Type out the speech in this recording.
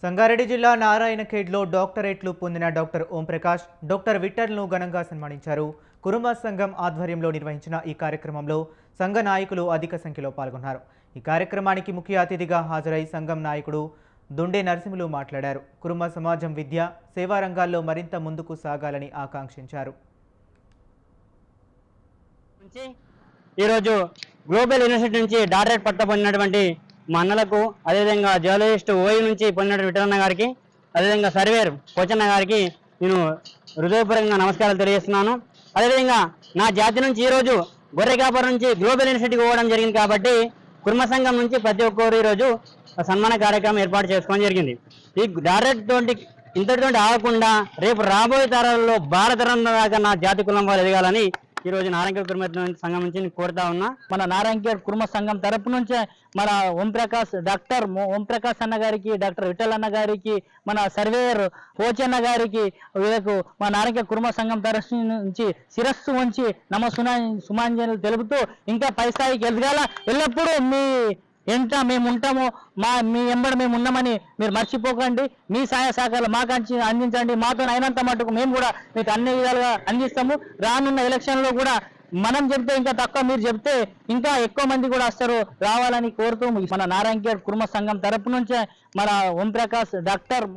సంగారెడ్డి జిల్లా నారాయణఖేడ్లో డాక్టరేట్లు పొందిన doctor Om Prakash, doctor విఠల్ను ఘనంగా సన్మానించారు. కురుమ సంఘం ఆధ్వర్యంలో నిర్వహించిన ఈ కార్యక్రమంలో సంఘ నాయకులు అధిక సంఖ్యలో పాల్గొన్నారు. ఈ కార్యక్రమానికి ముఖ్య అతిథిగా హాజరై సంఘం నాయకుడు దుండే నరసింహులు మాట్లాడారు. కురుమ సమాజం విద్య, సేవా రంగాల్లో మరింత ముందుకు సాగాలని ఆకాంక్షించారు. ఈరోజు గ్లోబల్ యూనివర్సిటీ నుంచి డాక్టరేట్ పట్టా పొందినటువంటి మా అన్నలకు, అదేవిధంగా జియాలజిస్ట్ ఓయూ నుంచి పొందినటువంటి విఠలన్న గారికి, అదేవిధంగా సర్వేర్ పోచన్న గారికి నేను హృదయపూర్వకంగా నమస్కారాలు తెలియజేస్తున్నాను. అదేవిధంగా నా జాతి నుంచి ఈరోజు గొర్రెకాపురం నుంచి గ్లోబల్ యూనివర్సిటీకి పోవడం జరిగింది కాబట్టి కుర్మ సంఘం నుంచి ప్రతి ఒక్కరు ఈరోజు సన్మాన కార్యక్రమం ఏర్పాటు చేసుకోవడం జరిగింది. ఈ డాక్టరేట్ తోటి ఇంతటితోటి ఆగకుండా రేపు రాబోయే తరాల్లో భారతరం దాకా నా జాతి కులం వాళ్ళు ఎదగాలని ఈ రోజు నారాయణఖేడ్ కుర్మ సంఘం నుంచి కోరుతా ఉన్నా. మన నారాయణఖేడ్ కుర్మ సంఘం తరపు నుంచే మన ఓంప్రకాష్, డాక్టర్ ఓంప్రకాష్ అన్న గారికి, డాక్టర్ విఠల్ అన్న గారికి, మన సర్వేయర్ పోచన్న గారికి, వీళ్ళకు మన నారాయణఖేడ్ కుర్మ సంఘం తరఫు నుంచి శిరస్సు ఉంచి సుమాంజలు తెలుపుతూ ఇంకా పై స్థాయికి ఎదగాల. ఎల్లప్పుడూ మీ ఎంత మేము ఉంటామో, మీ ఎంబడి మేము ఉన్నామని మీరు మర్చిపోకండి. మీ సహాయ సహకారాలు మాకు అందించండి. మాతో అయినంత మటుకు మేము కూడా మీకు అన్ని విధాలుగా అందిస్తాము. రానున్న ఎలక్షన్లో కూడా మనం చెప్తే ఇంకా తక్కువ, మీరు చెప్తే ఇంకా ఎక్కువ మంది కూడా వస్తారు, రావాలని కోరుతూ మన నారాయణఖేడ్ కుర్మ సంఘం తరపు నుంచే మన ఓంప్రకాష్, డాక్టర్